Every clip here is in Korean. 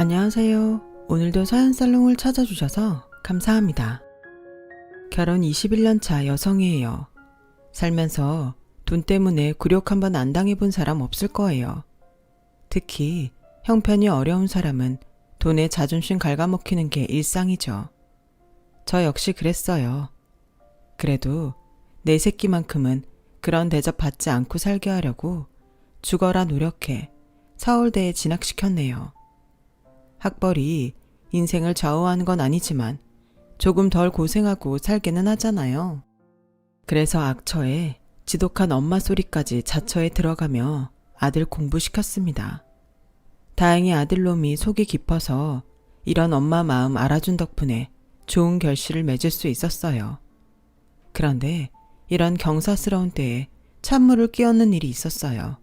안녕하세요. 오늘도 사연살롱을 찾아주셔서 감사합니다. 결혼 21년 차 여성이에요. 살면서 돈 때문에 굴욕 한번 안 당해본 사람 없을 거예요. 특히 형편이 어려운 사람은 돈에 자존심 갉아먹히는 게 일상이죠. 저 역시 그랬어요. 그래도 내 새끼만큼은 그런 대접 받지 않고 살게 하려고 죽어라 노력해 서울대에 진학시켰네요. 학벌이 인생을 좌우하는 건 아니지만 조금 덜 고생하고 살기는 하잖아요. 그래서 악처에 지독한 엄마 소리까지 자처에 들어가며 아들 공부시켰습니다. 다행히 아들놈이 속이 깊어서 이런 엄마 마음 알아준 덕분에 좋은 결실을 맺을 수 있었어요. 그런데 이런 경사스러운 때에 찬물을 끼얹는 일이 있었어요.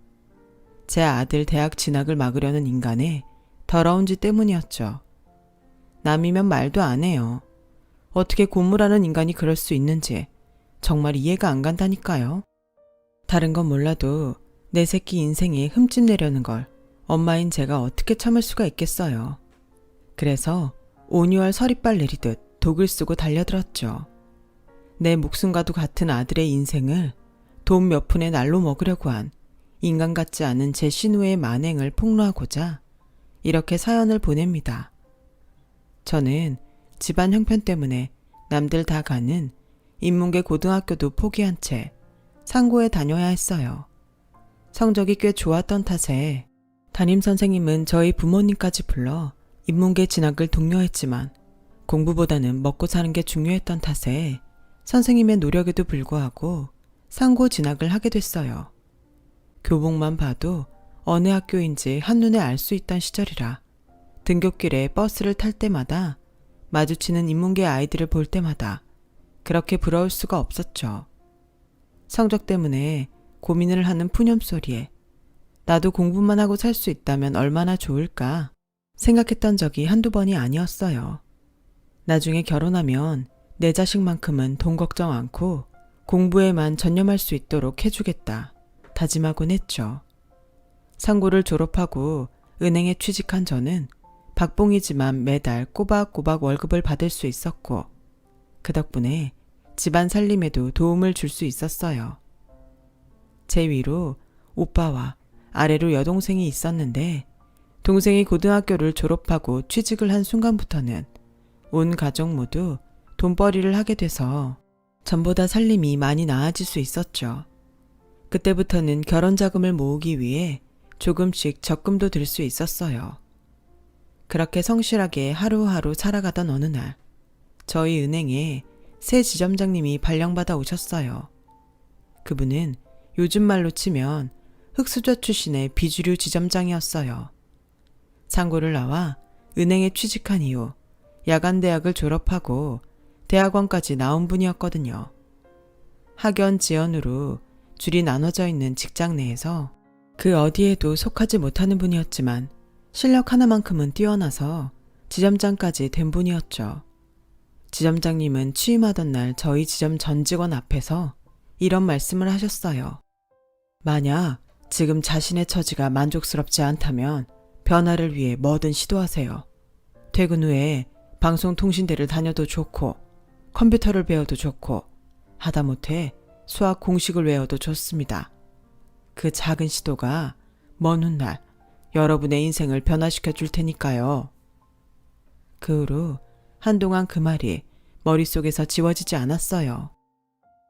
제 아들 대학 진학을 막으려는 인간의 더러운 짓 때문이었죠. 남이면 말도 안 해요. 어떻게 고물하는 인간이 그럴 수 있는지 정말 이해가 안 간다니까요. 다른 건 몰라도 내 새끼 인생에 흠집 내려는 걸 엄마인 제가 어떻게 참을 수가 있겠어요. 그래서 온유월 서리빨 내리듯 독을 쓰고 달려들었죠. 내 목숨과도 같은 아들의 인생을 돈 몇 푼에 날로 먹으려고 한 인간 같지 않은 제 신우의 만행을 폭로하고자 이렇게 사연을 보냅니다. 저는 집안 형편 때문에 남들 다 가는 인문계 고등학교도 포기한 채 상고에 다녀야 했어요. 성적이 꽤 좋았던 탓에 담임선생님은 저희 부모님까지 불러 인문계 진학을 독려했지만 공부보다는 먹고 사는 게 중요했던 탓에 선생님의 노력에도 불구하고 상고 진학을 하게 됐어요. 교복만 봐도 어느 학교인지 한눈에 알 수 있던 시절이라 등굣길에 버스를 탈 때마다 마주치는 인문계 아이들을 볼 때마다 그렇게 부러울 수가 없었죠. 성적 때문에 고민을 하는 푸념소리에 나도 공부만 하고 살 수 있다면 얼마나 좋을까 생각했던 적이 한두 번이 아니었어요. 나중에 결혼하면 내 자식만큼은 돈 걱정 않고 공부에만 전념할 수 있도록 해주겠다 다짐하곤 했죠. 상고를 졸업하고 은행에 취직한 저는 박봉이지만 매달 꼬박꼬박 월급을 받을 수 있었고 그 덕분에 집안 살림에도 도움을 줄 수 있었어요. 제 위로 오빠와 아래로 여동생이 있었는데 동생이 고등학교를 졸업하고 취직을 한 순간부터는 온 가족 모두 돈벌이를 하게 돼서 전보다 살림이 많이 나아질 수 있었죠. 그때부터는 결혼 자금을 모으기 위해 조금씩 적금도 들 수 있었어요. 그렇게 성실하게 하루하루 살아가던 어느 날 저희 은행에 새 지점장님이 발령받아 오셨어요. 그분은 요즘 말로 치면 흑수저 출신의 비주류 지점장이었어요. 상고를 나와 은행에 취직한 이후 야간대학을 졸업하고 대학원까지 나온 분이었거든요. 학연 지연으로 줄이 나눠져 있는 직장 내에서 그 어디에도 속하지 못하는 분이었지만 실력 하나만큼은 뛰어나서 지점장까지 된 분이었죠. 지점장님은 취임하던 날 저희 지점 전 직원 앞에서 이런 말씀을 하셨어요. 만약 지금 자신의 처지가 만족스럽지 않다면 변화를 위해 뭐든 시도하세요. 퇴근 후에 방송통신대를 다녀도 좋고 컴퓨터를 배워도 좋고 하다못해 수학 공식을 외워도 좋습니다. 그 작은 시도가 먼 훗날 여러분의 인생을 변화시켜 줄 테니까요. 그 후로 한동안 그 말이 머릿속에서 지워지지 않았어요.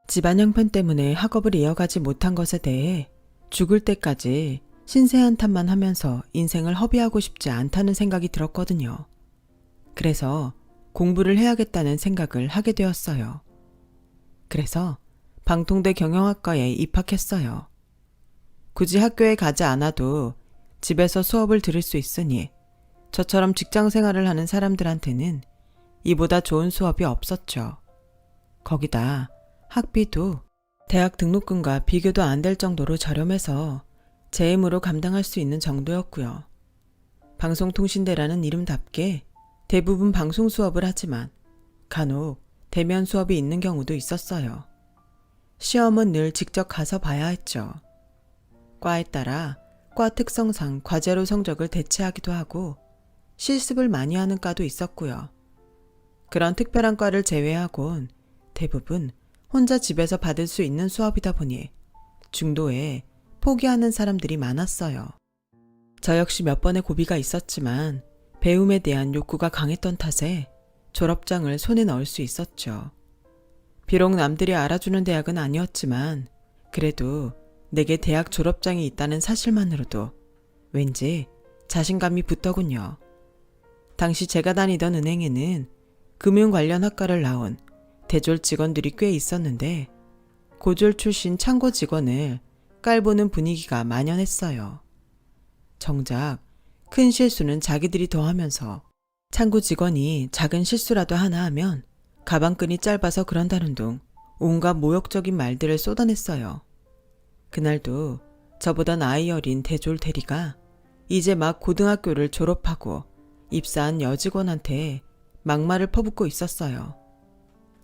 집안 형편 때문에 학업을 이어가지 못한 것에 대해 죽을 때까지 신세한탄만 하면서 인생을 허비하고 싶지 않다는 생각이 들었거든요. 그래서 공부를 해야겠다는 생각을 하게 되었어요. 그래서 방통대 경영학과에 입학했어요. 굳이 학교에 가지 않아도 집에서 수업을 들을 수 있으니 저처럼 직장 생활을 하는 사람들한테는 이보다 좋은 수업이 없었죠. 거기다 학비도 대학 등록금과 비교도 안 될 정도로 저렴해서 제 힘으로 감당할 수 있는 정도였고요. 방송통신대라는 이름답게 대부분 방송 수업을 하지만 간혹 대면 수업이 있는 경우도 있었어요. 시험은 늘 직접 가서 봐야 했죠. 과에 따라 과 특성상 과제로 성적을 대체하기도 하고 실습을 많이 하는 과도 있었고요. 그런 특별한 과를 제외하곤 대부분 혼자 집에서 받을 수 있는 수업이다 보니 중도에 포기하는 사람들이 많았어요. 저 역시 몇 번의 고비가 있었지만 배움에 대한 욕구가 강했던 탓에 졸업장을 손에 넣을 수 있었죠. 비록 남들이 알아주는 대학은 아니었지만 그래도 내게 대학 졸업장이 있다는 사실만으로도 왠지 자신감이 붙더군요. 당시 제가 다니던 은행에는 금융 관련 학과를 나온 대졸 직원들이 꽤 있었는데 고졸 출신 창고 직원을 깔보는 분위기가 만연했어요. 정작 큰 실수는 자기들이 더 하면서 창고 직원이 작은 실수라도 하나 하면 가방끈이 짧아서 그런다는 둥 온갖 모욕적인 말들을 쏟아냈어요. 그날도 저보다 나이 어린 대졸 대리가 이제 막 고등학교를 졸업하고 입사한 여직원한테 막말을 퍼붓고 있었어요.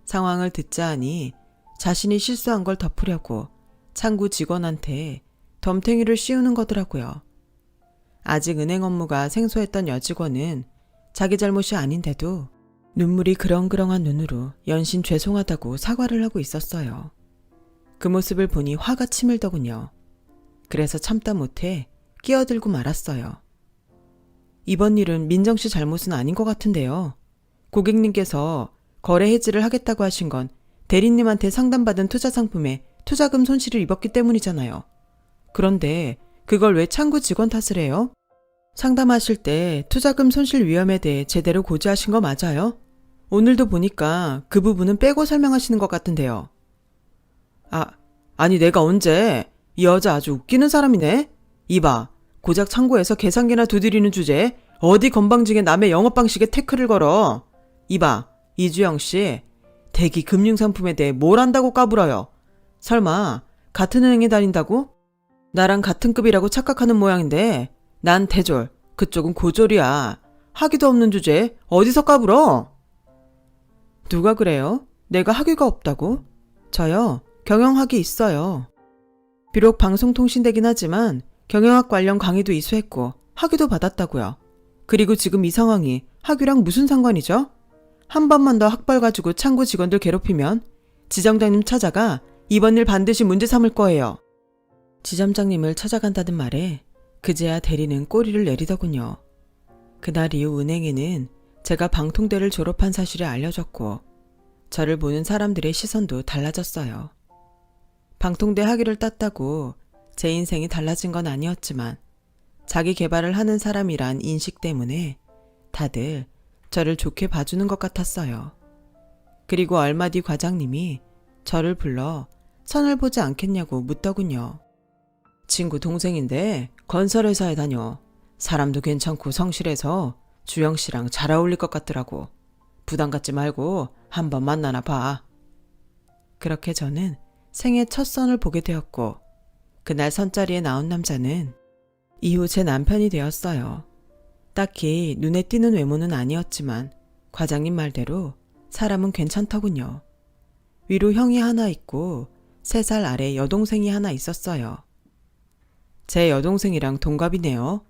상황을 듣자 하니 자신이 실수한 걸 덮으려고 창구 직원한테 덤탱이를 씌우는 거더라고요. 아직 은행 업무가 생소했던 여직원은 자기 잘못이 아닌데도 눈물이 그렁그렁한 눈으로 연신 죄송하다고 사과를 하고 있었어요. 그 모습을 보니 화가 치밀더군요. 그래서 참다 못해 끼어들고 말았어요. 이번 일은 민정 씨 잘못은 아닌 것 같은데요. 고객님께서 거래 해지를 하겠다고 하신 건 대리님한테 상담받은 투자 상품에 투자금 손실을 입었기 때문이잖아요. 그런데 그걸 왜 창구 직원 탓을 해요? 상담하실 때 투자금 손실 위험에 대해 제대로 고지하신 거 맞아요? 오늘도 보니까 그 부분은 빼고 설명하시는 것 같은데요. 아니 내가 언제? 이 여자 아주 웃기는 사람이네. 이봐, 고작 창고에서 계산기나 두드리는 주제에 어디 건방지게 남의 영업 방식에 태클을 걸어. 이봐, 이주영 씨, 대기 금융상품에 대해 뭘 안다고 까불어요. 설마 같은 은행에 다닌다고? 나랑 같은 급이라고 착각하는 모양인데 난 대졸, 그쪽은 고졸이야. 학위도 없는 주제에 어디서 까불어? 누가 그래요? 내가 학위가 없다고? 저요, 경영학이 있어요. 비록 방송통신대긴 하지만 경영학 관련 강의도 이수했고 학위도 받았다고요. 그리고 지금 이 상황이 학위랑 무슨 상관이죠? 한 번만 더 학벌 가지고 창고 직원들 괴롭히면 지점장님 찾아가 이번 일 반드시 문제 삼을 거예요. 지점장님을 찾아간다는 말에 그제야 대리는 꼬리를 내리더군요. 그날 이후 은행에는 제가 방통대를 졸업한 사실이 알려졌고 저를 보는 사람들의 시선도 달라졌어요. 방통대 학위를 땄다고 제 인생이 달라진 건 아니었지만 자기 개발을 하는 사람이란 인식 때문에 다들 저를 좋게 봐주는 것 같았어요. 그리고 얼마 뒤 과장님이 저를 불러 선을 보지 않겠냐고 묻더군요. 친구 동생인데 건설회사에 다녀. 사람도 괜찮고 성실해서 주영 씨랑 잘 어울릴 것 같더라고. 부담 갖지 말고 한번 만나나 봐. 그렇게 저는 생애 첫 선을 보게 되었고 그날 선자리에 나온 남자는 이후 제 남편이 되었어요. 딱히 눈에 띄는 외모는 아니었지만 과장님 말대로 사람은 괜찮더군요. 위로 형이 하나 있고 3살 아래 여동생이 하나 있었어요. 제 여동생이랑 동갑이네요.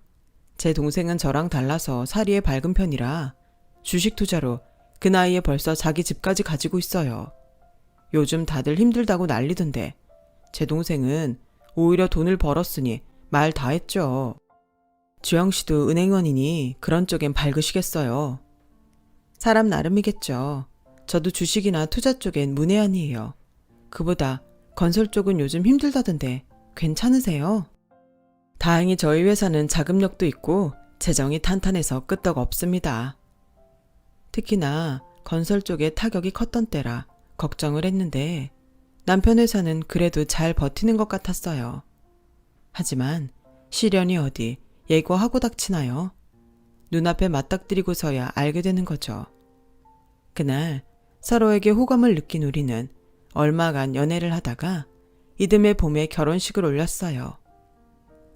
제 동생은 저랑 달라서 사리에 밝은 편이라 주식 투자로 그 나이에 벌써 자기 집까지 가지고 있어요. 요즘 다들 힘들다고 난리던데 제 동생은 오히려 돈을 벌었으니 말 다 했죠. 주영 씨도 은행원이니 그런 쪽엔 밝으시겠어요. 사람 나름이겠죠. 저도 주식이나 투자 쪽엔 문외한이에요. 그보다 건설 쪽은 요즘 힘들다던데 괜찮으세요? 다행히 저희 회사는 자금력도 있고 재정이 탄탄해서 끄떡 없습니다. 특히나 건설 쪽에 타격이 컸던 때라 걱정을 했는데 남편 회사는 그래도 잘 버티는 것 같았어요. 하지만 시련이 어디 예고하고 닥치나요? 눈앞에 맞닥뜨리고서야 알게 되는 거죠. 그날 서로에게 호감을 느낀 우리는 얼마간 연애를 하다가 이듬해 봄에 결혼식을 올렸어요.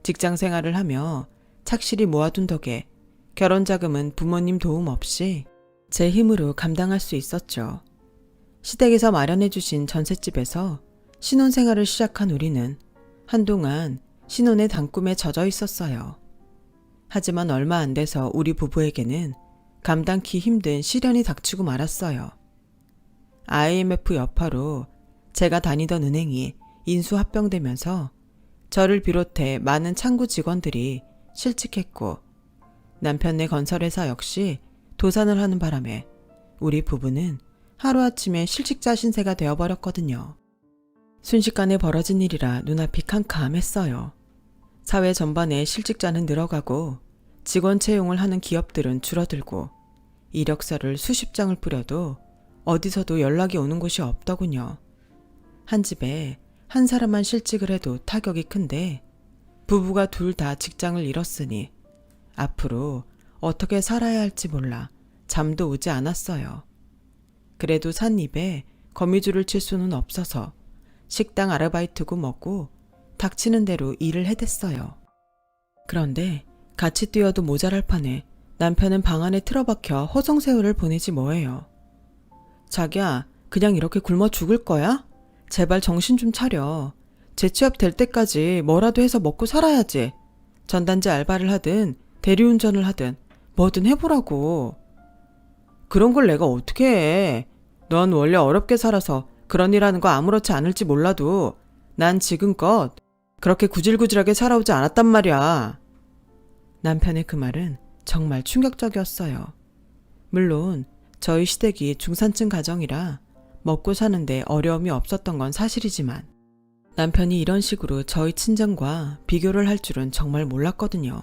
직장 생활을 하며 착실히 모아둔 덕에 결혼 자금은 부모님 도움 없이 제 힘으로 감당할 수 있었죠. 시댁에서 마련해 주신 전셋집에서 신혼생활을 시작한 우리는 한동안 신혼의 단꿈에 젖어 있었어요. 하지만 얼마 안 돼서 우리 부부에게는 감당키 힘든 시련이 닥치고 말았어요. IMF 여파로 제가 다니던 은행이 인수합병되면서 저를 비롯해 많은 창구 직원들이 실직했고 남편네 건설회사 역시 도산을 하는 바람에 우리 부부는 하루아침에 실직자 신세가 되어버렸거든요. 순식간에 벌어진 일이라 눈앞이 캄캄했어요. 사회 전반에 실직자는 늘어가고 직원 채용을 하는 기업들은 줄어들고 이력서를 수십 장을 뿌려도 어디서도 연락이 오는 곳이 없더군요. 한 집에 한 사람만 실직을 해도 타격이 큰데 부부가 둘 다 직장을 잃었으니 앞으로 어떻게 살아야 할지 몰라 잠도 오지 않았어요. 그래도 삿입에 거미줄을 칠 수는 없어서 식당 아르바이트고 뭐고 닥치는 대로 일을 해댔어요. 그런데 같이 뛰어도 모자랄 판에 남편은 방 안에 틀어박혀 허송세월을 보내지 뭐예요. 자기야, 그냥 이렇게 굶어 죽을 거야? 제발 정신 좀 차려. 재취업 될 때까지 뭐라도 해서 먹고 살아야지. 전단지 알바를 하든 대리운전을 하든 뭐든 해보라고. 그런 걸 내가 어떻게 해. 넌 원래 어렵게 살아서 그런 일 하는 거 아무렇지 않을지 몰라도 난 지금껏 그렇게 구질구질하게 살아오지 않았단 말이야. 남편의 그 말은 정말 충격적이었어요. 물론 저희 시댁이 중산층 가정이라 먹고 사는데 어려움이 없었던 건 사실이지만 남편이 이런 식으로 저희 친정과 비교를 할 줄은 정말 몰랐거든요.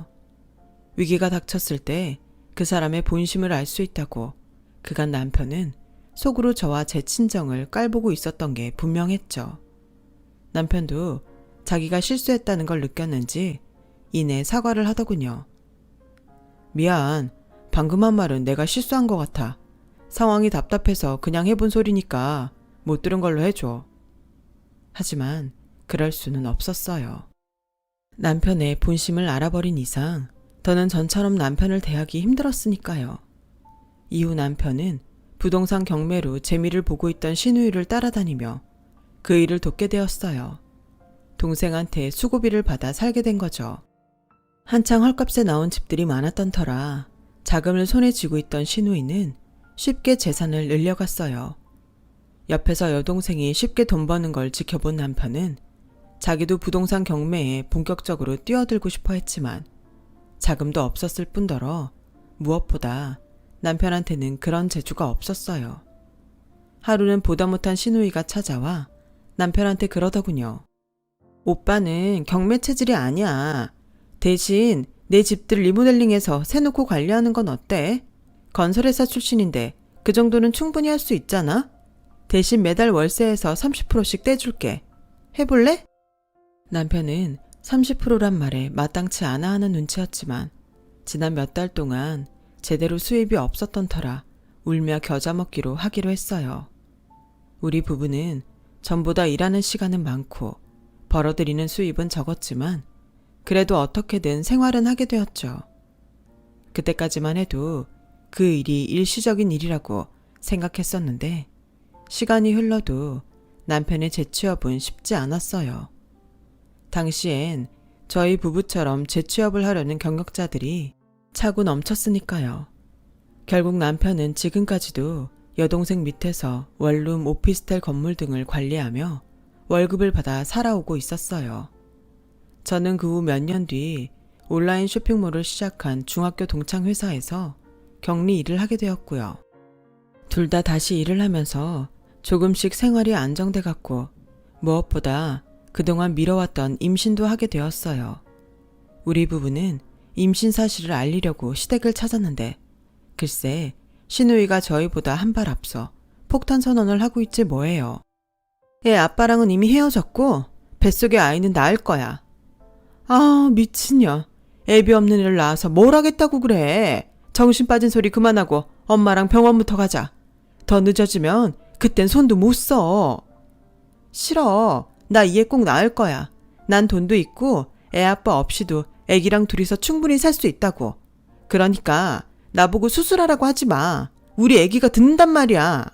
위기가 닥쳤을 때 그 사람의 본심을 알 수 있다고 그간 남편은 속으로 저와 제 친정을 깔보고 있었던 게 분명했죠. 남편도 자기가 실수했다는 걸 느꼈는지 이내 사과를 하더군요. 미안, 방금 한 말은 내가 실수한 것 같아. 상황이 답답해서 그냥 해본 소리니까 못 들은 걸로 해줘. 하지만 그럴 수는 없었어요. 남편의 본심을 알아버린 이상 더는 전처럼 남편을 대하기 힘들었으니까요. 이후 남편은 부동산 경매로 재미를 보고 있던 신우이를 따라다니며 그 일을 돕게 되었어요. 동생한테 수고비를 받아 살게 된 거죠. 한창 헐값에 나온 집들이 많았던 터라 자금을 손에 쥐고 있던 신우이는 쉽게 재산을 늘려갔어요. 옆에서 여동생이 쉽게 돈 버는 걸 지켜본 남편은 자기도 부동산 경매에 본격적으로 뛰어들고 싶어 했지만 자금도 없었을 뿐더러 무엇보다 남편한테는 그런 재주가 없었어요. 하루는 보다 못한 신우이가 찾아와 남편한테 그러더군요. 오빠는 경매 체질이 아니야. 대신 내 집들 리모델링해서 세놓고 관리하는 건 어때? 건설회사 출신인데 그 정도는 충분히 할 수 있잖아? 대신 매달 월세에서 30%씩 떼줄게. 해볼래? 남편은 30%란 말에 마땅치 않아 하는 눈치였지만 지난 몇 달 동안 제대로 수입이 없었던 터라 울며 겨자 먹기로 하기로 했어요. 우리 부부는 전보다 일하는 시간은 많고 벌어들이는 수입은 적었지만 그래도 어떻게든 생활은 하게 되었죠. 그때까지만 해도 그 일이 일시적인 일이라고 생각했었는데 시간이 흘러도 남편의 재취업은 쉽지 않았어요. 당시엔 저희 부부처럼 재취업을 하려는 경력자들이 차고 넘쳤으니까요. 결국 남편은 지금까지도 여동생 밑에서 원룸 오피스텔 건물 등을 관리하며 월급을 받아 살아오고 있었어요. 저는 그 후 몇 년 뒤 온라인 쇼핑몰을 시작한 중학교 동창 회사에서 격리 일을 하게 되었고요. 둘 다 다시 일을 하면서 조금씩 생활이 안정돼 갔고 무엇보다 그동안 미뤄왔던 임신도 하게 되었어요. 우리 부부는 임신 사실을 알리려고 시댁을 찾았는데 글쎄 신우이가 저희보다 한 발 앞서 폭탄 선언을 하고 있지 뭐예요. 애 아빠랑은 이미 헤어졌고 뱃속의 아이는 낳을 거야. 아 미친년. 애비 없는 애를 낳아서 뭘 하겠다고 그래. 정신 빠진 소리 그만하고 엄마랑 병원부터 가자. 더 늦어지면 그땐 손도 못 써. 싫어. 나 이 애 꼭 낳을 거야. 난 돈도 있고 애 아빠 없이도 애기랑 둘이서 충분히 살 수 있다고. 그러니까 나보고 수술하라고 하지 마. 우리 애기가 듣는단 말이야.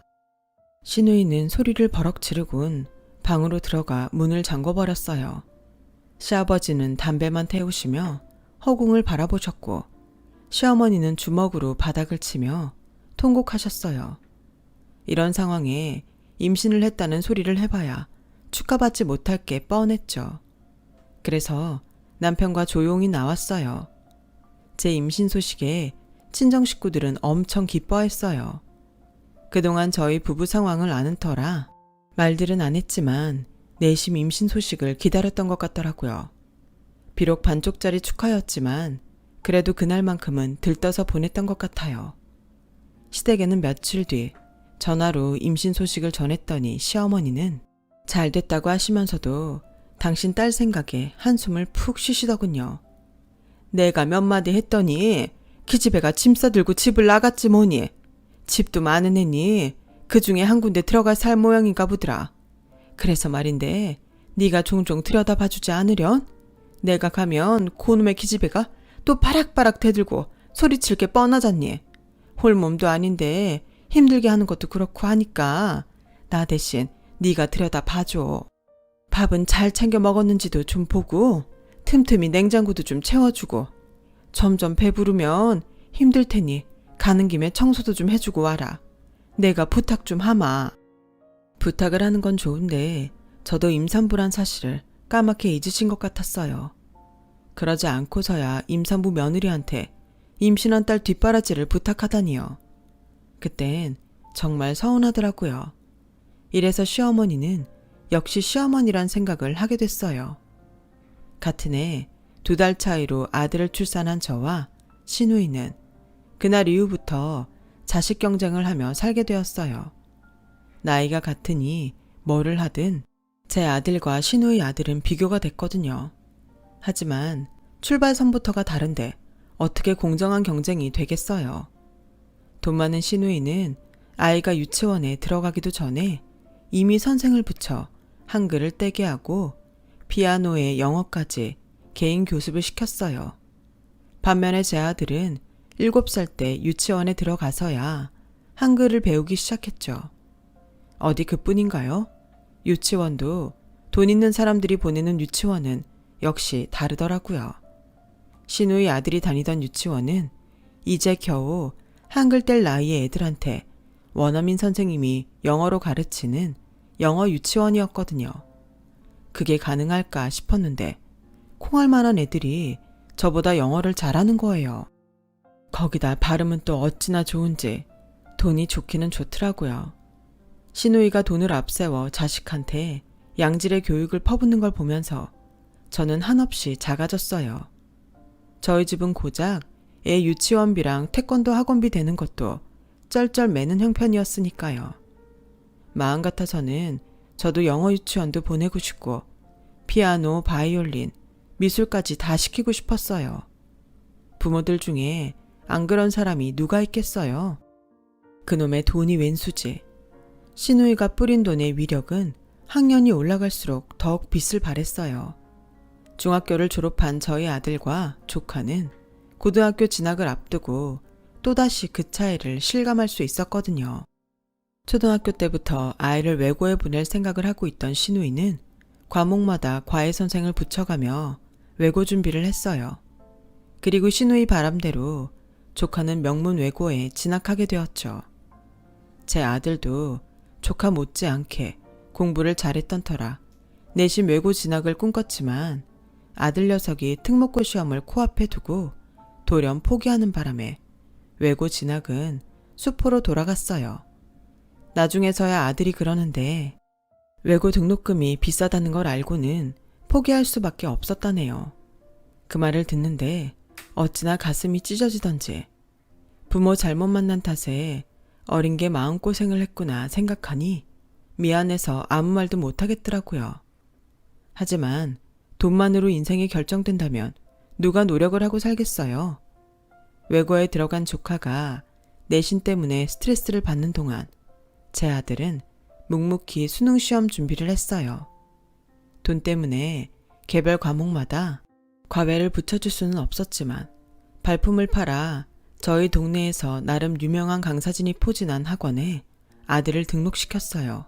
신우이는 소리를 버럭 지르곤 방으로 들어가 문을 잠궈버렸어요. 시아버지는 담배만 태우시며 허공을 바라보셨고 시어머니는 주먹으로 바닥을 치며 통곡하셨어요. 이런 상황에 임신을 했다는 소리를 해봐야 축하받지 못할 게 뻔했죠. 그래서 남편과 조용히 나왔어요. 제 임신 소식에 친정 식구들은 엄청 기뻐했어요. 그동안 저희 부부 상황을 아는 터라 말들은 안 했지만 내심 임신 소식을 기다렸던 것 같더라고요. 비록 반쪽짜리 축하였지만 그래도 그날만큼은 들떠서 보냈던 것 같아요. 시댁에는 며칠 뒤 전화로 임신 소식을 전했더니 시어머니는 잘 됐다고 하시면서도 당신 딸 생각에 한숨을 푹 쉬시더군요. 내가 몇 마디 했더니 기집애가 짐 싸들고 집을 나갔지 뭐니. 집도 많은 애니 그 중에 한 군데 들어가 살 모양인가 보더라. 그래서 말인데 네가 종종 들여다봐주지 않으련? 내가 가면 고놈의 기집애가 또 바락바락 대들고 소리칠 게 뻔하잖니. 홀몸도 아닌데 힘들게 하는 것도 그렇고 하니까 나 대신 네가 들여다봐줘. 밥은 잘 챙겨 먹었는지도 좀 보고 틈틈이 냉장고도 좀 채워주고 점점 배부르면 힘들 테니 가는 김에 청소도 좀 해주고 와라. 내가 부탁 좀 하마. 부탁을 하는 건 좋은데 저도 임산부란 사실을 까맣게 잊으신 것 같았어요. 그러지 않고서야 임산부 며느리한테 임신한 딸 뒷바라지를 부탁하다니요. 그땐 정말 서운하더라고요. 이래서 시어머니는 역시 시어머니란 생각을 하게 됐어요. 같은 해 2달 차이로 아들을 출산한 저와 시누이는 그날 이후부터 자식 경쟁을 하며 살게 되었어요. 나이가 같으니 뭐를 하든 제 아들과 시누이 아들은 비교가 됐거든요. 하지만 출발선부터가 다른데 어떻게 공정한 경쟁이 되겠어요. 돈 많은 시누이는 아이가 유치원에 들어가기도 전에 이미 선생을 붙여 한글을 떼게 하고 피아노에 영어까지 개인 교습을 시켰어요. 반면에 제 아들은 7살 때 유치원에 들어가서야 한글을 배우기 시작했죠. 어디 그뿐인가요? 유치원도 돈 있는 사람들이 보내는 유치원은 역시 다르더라고요. 시누이 아들이 다니던 유치원은 이제 겨우 한글 뗄 나이의 애들한테 원어민 선생님이 영어로 가르치는 영어 유치원이었거든요. 그게 가능할까 싶었는데 콩알만한 애들이 저보다 영어를 잘하는 거예요. 거기다 발음은 또 어찌나 좋은지 돈이 좋기는 좋더라고요. 시누이가 돈을 앞세워 자식한테 양질의 교육을 퍼붓는 걸 보면서 저는 한없이 작아졌어요. 저희 집은 고작 애 유치원비랑 태권도 학원비 되는 것도 쩔쩔매는 형편이었으니까요. 마음 같아서는 저도 영어 유치원도 보내고 싶고 피아노, 바이올린, 미술까지 다 시키고 싶었어요. 부모들 중에 안 그런 사람이 누가 있겠어요? 그놈의 돈이 웬수지. 시누이가 뿌린 돈의 위력은 학년이 올라갈수록 더욱 빛을 발했어요. 중학교를 졸업한 저희 아들과 조카는 고등학교 진학을 앞두고 또다시 그 차이를 실감할 수 있었거든요. 초등학교 때부터 아이를 외고에 보낼 생각을 하고 있던 시누이는 과목마다 과외 선생을 붙여가며 외고 준비를 했어요. 그리고 시누이 바람대로 조카는 명문 외고에 진학하게 되었죠. 제 아들도 조카 못지않게 공부를 잘했던 터라 내신 외고 진학을 꿈꿨지만 아들 녀석이 특목고 시험을 코앞에 두고 돌연 포기하는 바람에 외고 진학은 수포로 돌아갔어요. 나중에서야 아들이 그러는데 외고 등록금이 비싸다는 걸 알고는 포기할 수밖에 없었다네요. 그 말을 듣는데 어찌나 가슴이 찢어지던지 부모 잘못 만난 탓에 어린 게 마음고생을 했구나 생각하니 미안해서 아무 말도 못하겠더라고요. 하지만 돈만으로 인생이 결정된다면 누가 노력을 하고 살겠어요. 외고에 들어간 조카가 내신 때문에 스트레스를 받는 동안 제 아들은 묵묵히 수능 시험 준비를 했어요. 돈 때문에 개별 과목마다 과외를 붙여줄 수는 없었지만 발품을 팔아 저희 동네에서 나름 유명한 강사진이 포진한 학원에 아들을 등록시켰어요.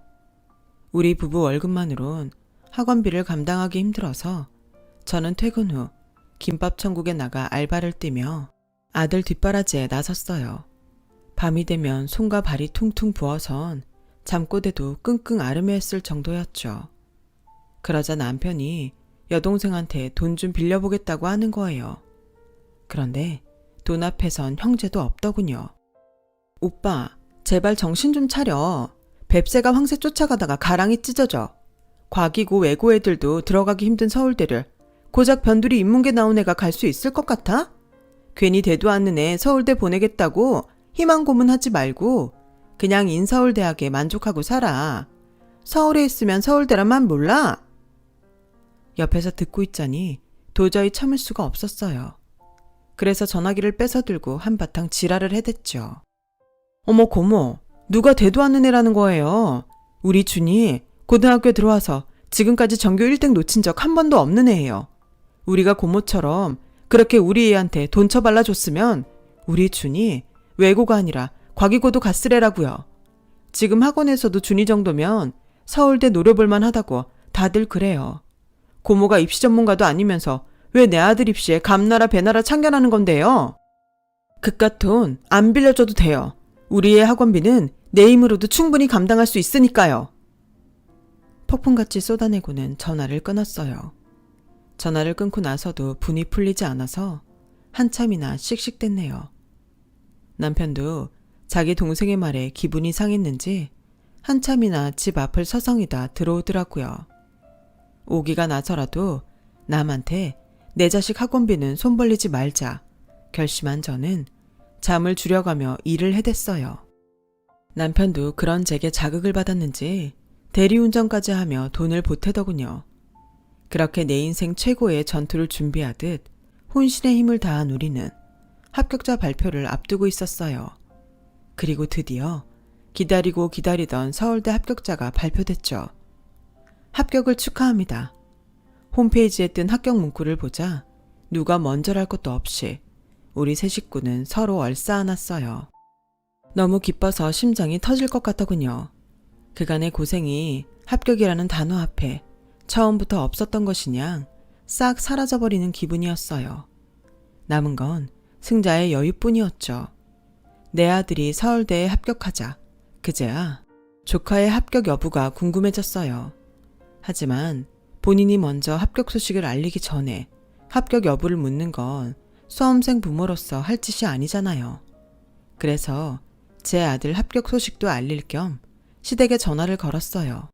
우리 부부 월급만으론 학원비를 감당하기 힘들어서 저는 퇴근 후 김밥 천국에 나가 알바를 뛰며 아들 뒷바라지에 나섰어요. 밤이 되면 손과 발이 퉁퉁 부어선 잠꼬대도 끙끙 앓으며했을 정도였죠. 그러자 남편이 여동생한테 돈 좀 빌려보겠다고 하는 거예요. 그런데 돈 앞에선 형제도 없더군요. 오빠, 제발 정신 좀 차려. 뱁새가 황새 쫓아가다가 가랑이 찢어져. 과기고 외고 애들도 들어가기 힘든 서울대를 고작 변두리 인문계 나온 애가 갈 수 있을 것 같아? 괜히 대도 않는 애 서울대 보내겠다고 희망 고문하지 말고 그냥 인서울대학에 만족하고 살아. 서울에 있으면 서울대란만 몰라? 옆에서 듣고 있자니 도저히 참을 수가 없었어요. 그래서 전화기를 뺏어 들고 한바탕 지랄을 해댔죠. 어머 고모, 누가 대도 않는 애라는 거예요. 우리 준이 고등학교에 들어와서 지금까지 전교 1등 놓친 적 한 번도 없는 애예요. 우리가 고모처럼 그렇게 우리 애한테 돈 쳐발라 줬으면 우리 준이 외고가 아니라 과기고도 갔을 애라고요. 지금 학원에서도 준이 정도면 서울대 노려볼만 하다고 다들 그래요. 고모가 입시 전문가도 아니면서 왜 내 아들 입시에 감나라 배나라 참견하는 건데요? 그깟 돈 안 빌려줘도 돼요. 우리의 학원비는 내 힘으로도 충분히 감당할 수 있으니까요. 폭풍같이 쏟아내고는 전화를 끊었어요. 전화를 끊고 나서도 분이 풀리지 않아서 한참이나 씩씩댔네요. 남편도 자기 동생의 말에 기분이 상했는지 한참이나 집 앞을 서성이다 들어오더라고요. 오기가 나서라도 남한테 내 자식 학원비는 손 벌리지 말자 결심한 저는 잠을 줄여가며 일을 해댔어요. 남편도 그런 제게 자극을 받았는지 대리운전까지 하며 돈을 보태더군요. 그렇게 내 인생 최고의 전투를 준비하듯 혼신의 힘을 다한 우리는 합격자 발표를 앞두고 있었어요. 그리고 드디어 기다리고 기다리던 서울대 합격자가 발표됐죠. 합격을 축하합니다. 홈페이지에 뜬 합격 문구를 보자 누가 먼저랄 것도 없이 우리 세 식구는 서로 얼싸안았어요. 너무 기뻐서 심장이 터질 것 같더군요. 그간의 고생이 합격이라는 단어 앞에 처음부터 없었던 것이냐 싹 사라져버리는 기분이었어요. 남은 건 승자의 여유뿐이었죠. 내 아들이 서울대에 합격하자 그제야 조카의 합격 여부가 궁금해졌어요. 하지만 본인이 먼저 합격 소식을 알리기 전에 합격 여부를 묻는 건 수험생 부모로서 할 짓이 아니잖아요. 그래서 제 아들 합격 소식도 알릴 겸 시댁에 전화를 걸었어요.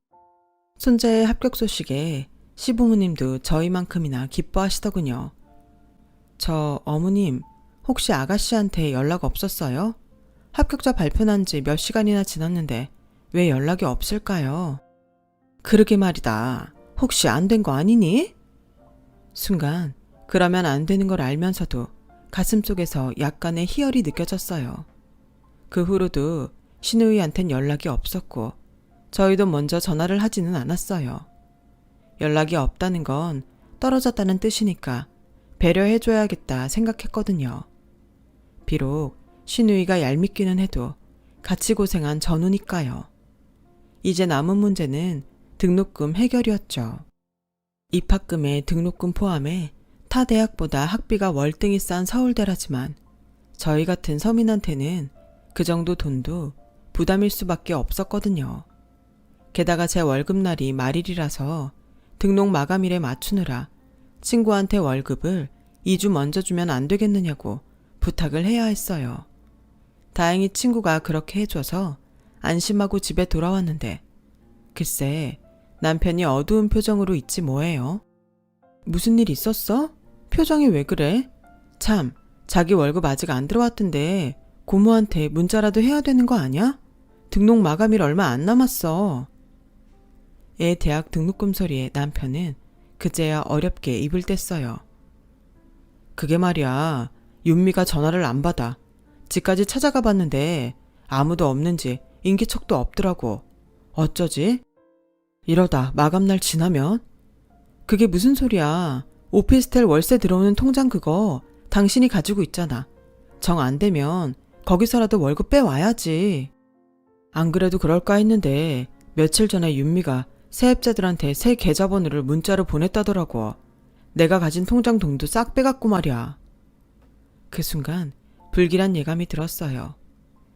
손자의 합격 소식에 시부모님도 저희만큼이나 기뻐하시더군요. 저 어머님 혹시 아가씨한테 연락 없었어요? 합격자 발표 난 지 몇 시간이나 지났는데 왜 연락이 없을까요? 그러게 말이다. 혹시 안 된 거 아니니? 순간 그러면 안 되는 걸 알면서도 가슴속에서 약간의 희열이 느껴졌어요. 그 후로도 신우이한텐 연락이 없었고 저희도 먼저 전화를 하지는 않았어요. 연락이 없다는 건 떨어졌다는 뜻이니까 배려해줘야겠다 생각했거든요. 비록 신우이가 얄밉기는 해도 같이 고생한 전우니까요. 이제 남은 문제는 등록금 해결이었죠. 입학금에 등록금 포함해 타 대학보다 학비가 월등히 싼 서울대라지만 저희 같은 서민한테는 그 정도 돈도 부담일 수밖에 없었거든요. 게다가 제 월급날이 말일이라서 등록 마감일에 맞추느라 친구한테 월급을 2주 먼저 주면 안 되겠느냐고 부탁을 해야 했어요. 다행히 친구가 그렇게 해줘서 안심하고 집에 돌아왔는데 글쎄 남편이 어두운 표정으로 있지 뭐예요. 무슨 일 있었어? 표정이 왜 그래? 참, 자기 월급 아직 안 들어왔던데 고모한테 문자라도 해야 되는 거 아니야? 등록 마감일 얼마 안 남았어. 애 대학 등록금 소리에 남편은 그제야 어렵게 입을 뗐어요. 그게 말이야, 윤미가 전화를 안 받아. 집까지 찾아가 봤는데 아무도 없는지 인기척도 없더라고. 어쩌지? 이러다 마감날 지나면? 그게 무슨 소리야. 오피스텔 월세 들어오는 통장 그거 당신이 가지고 있잖아. 정 안 되면 거기서라도 월급 빼와야지. 안 그래도 그럴까 했는데 며칠 전에 윤미가 세입자들한테 새 계좌번호를 문자로 보냈다더라고. 내가 가진 통장 돈도 싹 빼갔고 말이야. 그 순간 불길한 예감이 들었어요.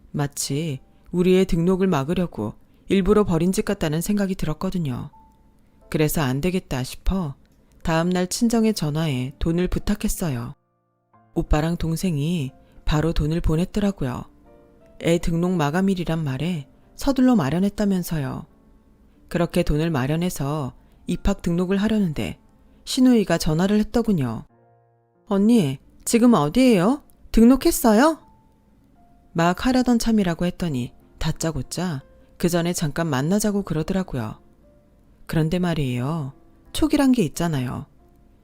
마치 우리의 등록을 막으려고 일부러 버린 짓 같다는 생각이 들었거든요. 그래서 안 되겠다 싶어 다음날 친정에 전화해 돈을 부탁했어요. 오빠랑 동생이 바로 돈을 보냈더라고요. 애 등록 마감일이란 말에 서둘러 마련했다면서요. 그렇게 돈을 마련해서 입학 등록을 하려는데 신우이가 전화를 했더군요. 언니, 지금 어디예요? 등록했어요? 막 하려던 참이라고 했더니 다짜고짜 그 전에 잠깐 만나자고 그러더라고요. 그런데 말이에요. 촉이란 게 있잖아요.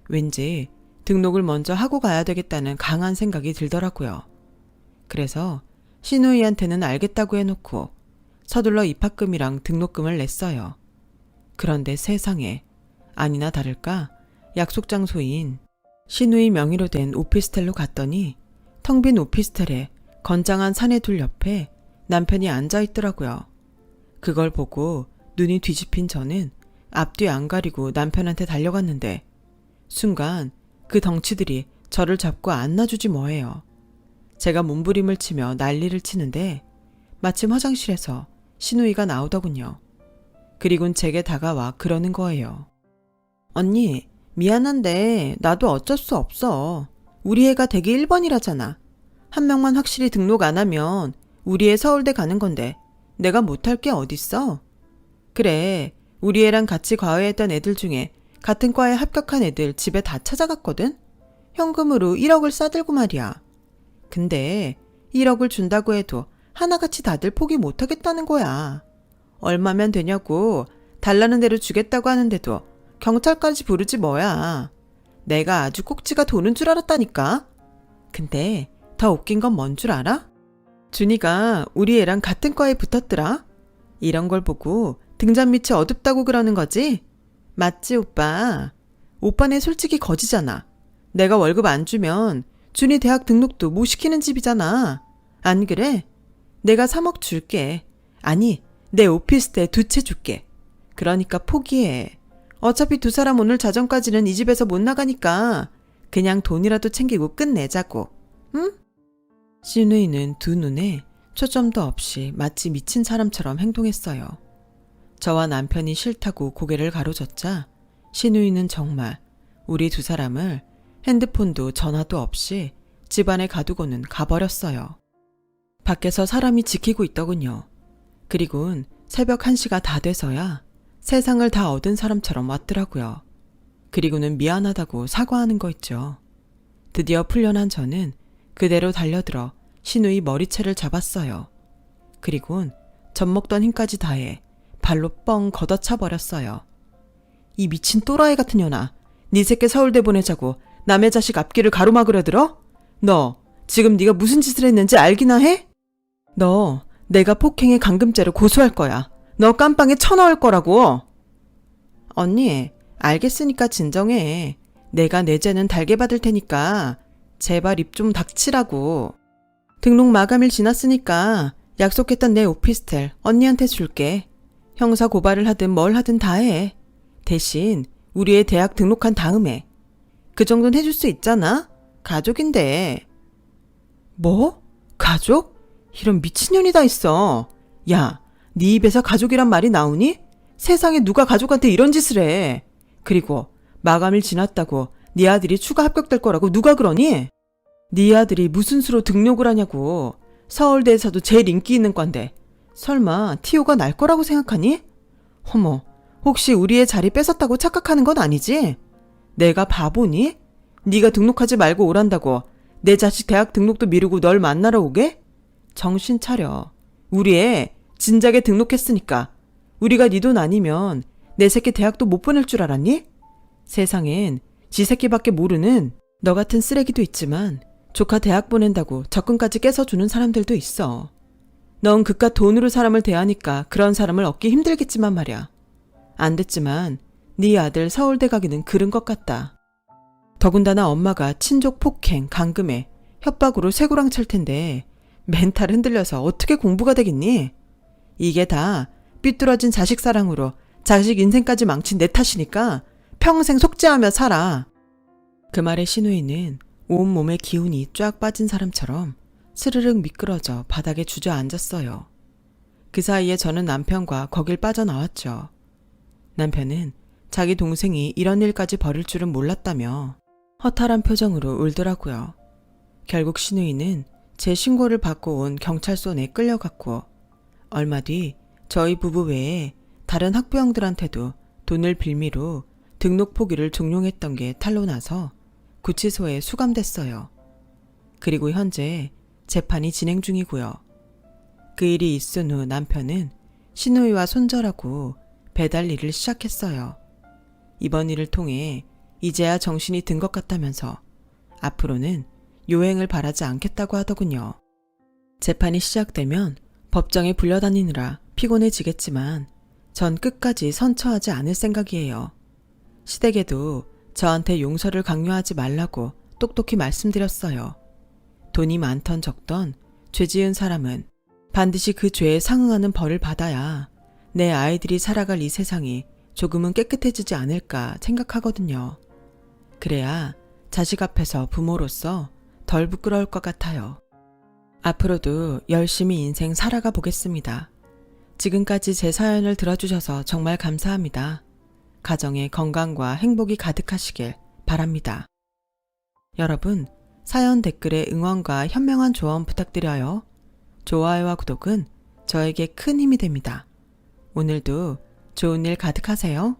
왠지 등록을 먼저 하고 가야 되겠다는 강한 생각이 들더라고요. 그래서 신우이한테는 알겠다고 해놓고 서둘러 입학금이랑 등록금을 냈어요. 그런데 세상에 아니나 다를까 약속 장소인 신우이 명의로 된 오피스텔로 갔더니 텅 빈 오피스텔에 건장한 사내둘 옆에 남편이 앉아있더라고요. 그걸 보고 눈이 뒤집힌 저는 앞뒤 안 가리고 남편한테 달려갔는데 순간 그 덩치들이 저를 잡고 안아주지 뭐예요. 제가 몸부림을 치며 난리를 치는데 마침 화장실에서 신우이가 나오더군요. 그리곤 제게 다가와 그러는 거예요. 언니, 미안한데 나도 어쩔 수 없어. 우리 애가 대기 1번이라잖아. 한 명만 확실히 등록 안 하면 우리 애 서울대 가는 건데 내가 못할 게 어딨어? 그래, 우리 애랑 같이 과외했던 애들 중에 같은 과에 합격한 애들 집에 다 찾아갔거든? 현금으로 1억을 싸들고 말이야. 근데 1억을 준다고 해도 하나같이 다들 포기 못하겠다는 거야. 얼마면 되냐고 달라는 대로 주겠다고 하는데도 경찰까지 부르지 뭐야. 내가 아주 꼭지가 도는 줄 알았다니까. 근데 더 웃긴 건 뭔 줄 알아? 준이가 우리 애랑 같은 과에 붙었더라. 이런 걸 보고 등잔 밑이 어둡다고 그러는 거지? 맞지 오빠? 오빠네 솔직히 거지잖아. 내가 월급 안 주면 준이 대학 등록도 못 시키는 집이잖아. 안 그래? 내가 3억 줄게. 아니, 내 오피스텔 2채 줄게. 그러니까 포기해. 어차피 두 사람 오늘 자정까지는 이 집에서 못 나가니까 그냥 돈이라도 챙기고 끝내자고. 응? 신우이는 두 눈에 초점도 없이 마치 미친 사람처럼 행동했어요. 저와 남편이 싫다고 고개를 가로젓자 신우이는 정말 우리 두 사람을 핸드폰도 전화도 없이 집안에 가두고는 가버렸어요. 밖에서 사람이 지키고 있더군요. 그리곤 새벽 1시가 다 돼서야 세상을 다 얻은 사람처럼 왔더라고요. 그리고는 미안하다고 사과하는 거 있죠. 드디어 풀려난 저는 그대로 달려들어 신우이 머리채를 잡았어요. 그리곤 젖먹던 힘까지 다해 발로 뻥 걷어차 버렸어요. 이 미친 또라이 같은 년아, 네 새끼 서울대 보내자고 남의 자식 앞길을 가로막으려 들어? 너 지금 네가 무슨 짓을 했는지 알기나 해? 너 내가 폭행의 감금죄로 고소할 거야. 너 깜빵에 쳐넣을 거라고. 언니, 알겠으니까 진정해. 내가 내 죄는 달게 받을 테니까 제발 입 좀 닥치라고. 등록 마감일 지났으니까 약속했던 내 오피스텔 언니한테 줄게. 형사 고발을 하든 뭘 하든 다 해. 대신 우리 애 대학 등록한 다음에. 그 정도는 해줄 수 있잖아? 가족인데. 뭐? 가족? 이런 미친년이 다 있어. 야, 네 입에서 가족이란 말이 나오니? 세상에 누가 가족한테 이런 짓을 해. 그리고 마감일 지났다고 네 아들이 추가 합격될 거라고 누가 그러니? 네 아들이 무슨 수로 등록을 하냐고. 서울대에서도 제일 인기 있는 과인데 설마 티오가 날 거라고 생각하니? 어머, 혹시 우리의 자리 뺏었다고 착각하는 건 아니지? 내가 바보니? 네가 등록하지 말고 오란다고 내 자식 대학 등록도 미루고 널 만나러 오게? 정신 차려. 우리 애 진작에 등록했으니까. 우리가 네 돈 아니면 내 새끼 대학도 못 보낼 줄 알았니? 세상엔 지 새끼밖에 모르는 너 같은 쓰레기도 있지만 조카 대학 보낸다고 적금까지 깨서 주는 사람들도 있어. 넌 그깟 돈으로 사람을 대하니까 그런 사람을 얻기 힘들겠지만 말이야. 안 됐지만 네 아들 서울대 가기는 그른 것 같다. 더군다나 엄마가 친족 폭행, 감금에 협박으로 쇠고랑 찰 텐데 멘탈 흔들려서 어떻게 공부가 되겠니? 이게 다 삐뚤어진 자식 사랑으로 자식 인생까지 망친 내 탓이니까 평생 속죄하며 살아. 그 말에 신우이는 온몸에 기운이 쫙 빠진 사람처럼 스르륵 미끄러져 바닥에 주저앉았어요. 그 사이에 저는 남편과 거길 빠져나왔죠. 남편은 자기 동생이 이런 일까지 벌일 줄은 몰랐다며 허탈한 표정으로 울더라고요. 결국 신우이는 제 신고를 받고 온 경찰서에 끌려갔고 얼마 뒤 저희 부부 외에 다른 학부형들한테도 돈을 빌미로 등록 포기를 종용했던 게 탄로나서 구치소에 수감됐어요. 그리고 현재 재판이 진행 중이고요. 그 일이 있은 후 남편은 신우이와 손절하고 배달 일을 시작했어요. 이번 일을 통해 이제야 정신이 든 것 같다면서 앞으로는 요행을 바라지 않겠다고 하더군요. 재판이 시작되면 법정에 불려다니느라 피곤해지겠지만 전 끝까지 선처하지 않을 생각이에요. 시댁에도 저한테 용서를 강요하지 말라고 똑똑히 말씀드렸어요. 돈이 많던 적던 죄 지은 사람은 반드시 그 죄에 상응하는 벌을 받아야 내 아이들이 살아갈 이 세상이 조금은 깨끗해지지 않을까 생각하거든요. 그래야 자식 앞에서 부모로서 덜 부끄러울 것 같아요. 앞으로도 열심히 인생 살아가 보겠습니다. 지금까지 제 사연을 들어주셔서 정말 감사합니다. 가정에 건강과 행복이 가득하시길 바랍니다. 여러분, 사연 댓글에 응원과 현명한 조언 부탁드려요. 좋아요와 구독은 저에게 큰 힘이 됩니다. 오늘도 좋은 일 가득하세요.